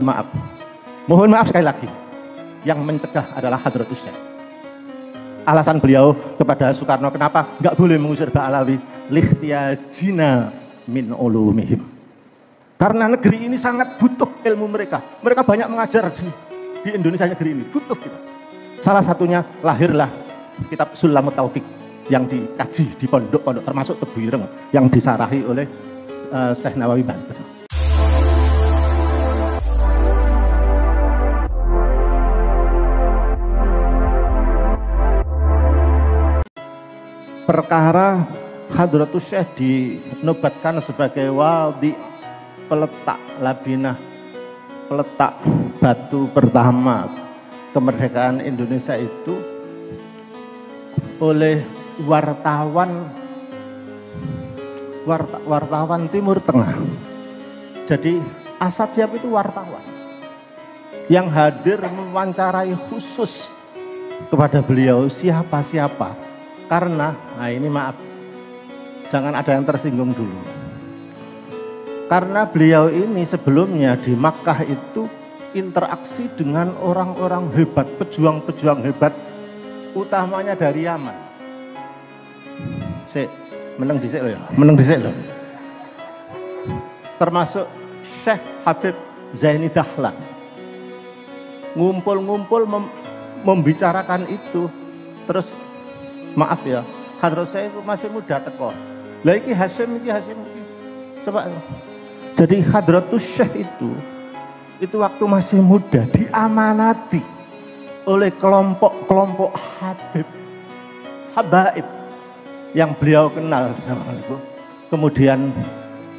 Maaf, mohon maaf sekali lagi, yang mencegah adalah Hadratus Syekh. Alasan beliau kepada Soekarno kenapa nggak boleh mengusir Ba'alawi, lihtiyajina min ulumihim, karena negeri ini sangat butuh ilmu mereka banyak mengajar di Indonesia. Negeri ini butuh kita. Salah satunya lahirlah kitab Sulamut Taufik yang dikaji di pondok-pondok termasuk Tebu Ireng yang disarahi oleh Syekh Nawawi Banten. Perkara Hadratus Syekh dinobatkan sebagai wali, peletak labinah, peletak batu pertama kemerdekaan Indonesia itu oleh wartawan Timur Tengah. Jadi Asad Syihab itu wartawan yang hadir mewawancarai khusus kepada beliau siapa-siapa. Karena, nah ini maaf, jangan ada yang tersinggung dulu. Karena beliau ini sebelumnya di Makkah itu interaksi dengan orang-orang hebat, pejuang-pejuang hebat, utamanya dari Yaman. Meneng dhisik lho ya, meneng dhisik lho. Termasuk Syekh Habib Zaini Dahlan. Ngumpul-ngumpul membicarakan itu, terus maaf ya, Hadratus Syekh itu masih muda teko. Lah iki Hasyim iki. Coba. Jadi Hadratus Syekh itu waktu masih muda diamanati oleh kelompok-kelompok habaib yang beliau kenal sama itu. Kemudian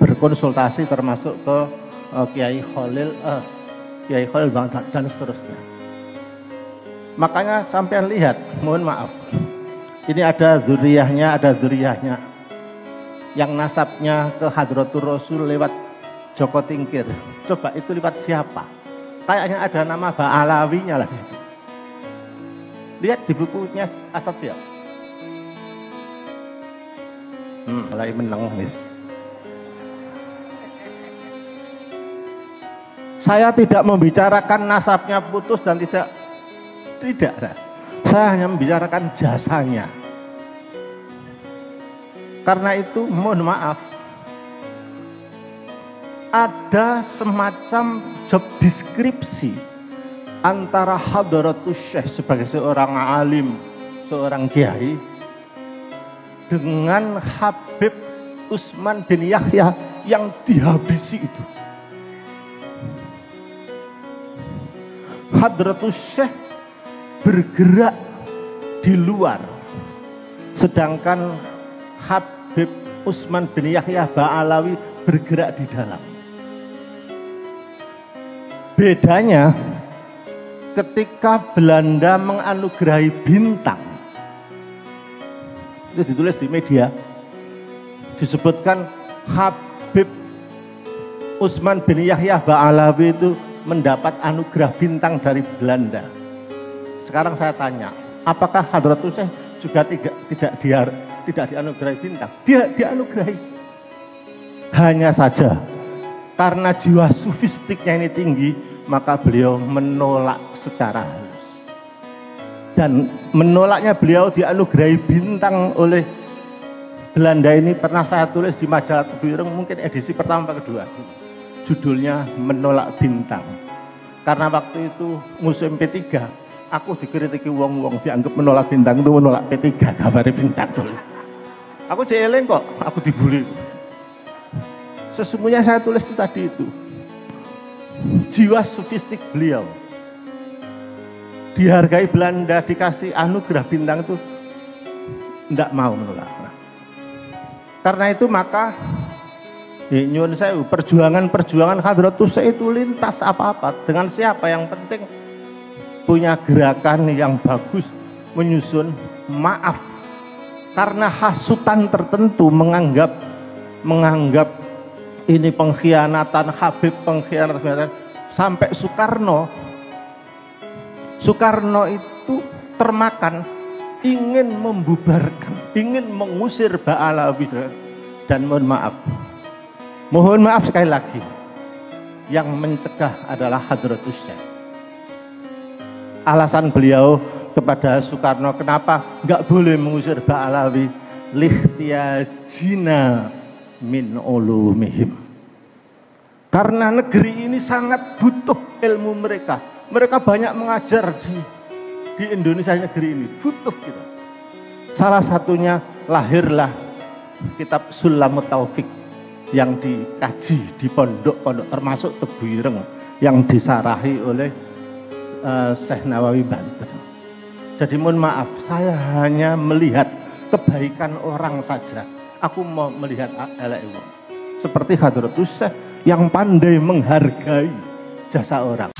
berkonsultasi termasuk ke Kiai Khalil dan seterusnya. Makanya sampean lihat, mohon maaf. Ini ada zuriyahnya yang nasabnya ke Hadratur Rasul lewat Joko Tingkir. Coba itu lewat siapa? Kayaknya ada nama Ba'alawinya lah. Lihat di bukunya Asad Syihab. Mulai menang guys. Saya tidak membicarakan nasabnya putus dan tidak. Saya hanya membicarakan jasanya. Karena itu mohon maaf, ada semacam job deskripsi antara Hadratus Syekh sebagai seorang alim, seorang kiai, dengan Habib Utsman bin Yahya yang dihabisi itu. Hadratus Syekh bergerak di luar, sedangkan Habib Utsman bin Yahya Ba'alawi bergerak di dalam. Bedanya ketika Belanda menganugerahi bintang, itu ditulis di media, disebutkan Habib Utsman bin Yahya Ba'alawi itu mendapat anugerah bintang dari Belanda. Sekarang saya tanya, apakah Hadratus Syekh juga tidak dianugerahi bintang? Dia dianugerahi. Hanya saja karena jiwa sufistiknya ini tinggi, maka beliau menolak secara halus. Dan menolaknya beliau dianugerahi bintang oleh Belanda ini pernah saya tulis di majalah Tebu Ireng, mungkin edisi pertama atau kedua. Judulnya Menolak Bintang. Karena waktu itu musim P3, aku dikritiki wong-wong dianggap menolak bintang itu menolak P3, gambarnya bintang dulu. Aku jeleng kok, aku dibully. Sesungguhnya saya tulis itu tadi itu. Jiwa sufistik beliau. Dihargai Belanda, dikasih anugerah bintang itu tidak mau menolak. Karena itu maka nyuwun sewu, perjuangan Hadratus Syekh itu lintas apa-apa, dengan siapa, yang penting punya gerakan yang bagus, menyusun maaf. Karena hasutan tertentu menganggap ini pengkhianatan, Habib pengkhianatan, sampai Soekarno itu termakan ingin membubarkan, ingin mengusir Ba'alawi. Dan mohon maaf sekali lagi, yang mencegah adalah Hadratus Syekh. Alasan beliau kepada Soekarno kenapa nggak boleh mengusir Ba'alawi, lihtiyajina min ulumihim. Karena negeri ini sangat butuh ilmu mereka. Mereka banyak mengajar di Indonesia, negeri ini butuh kita. Salah satunya lahirlah kitab Sulamut Taufik yang dikaji di pondok-pondok termasuk Tebu Ireng yang disarahi oleh Syekh Nawawi Banten. Jadi mohon maaf, saya hanya melihat kebaikan orang saja. Aku mau melihat elek wong. Seperti Hadratus Syekh yang pandai menghargai jasa orang.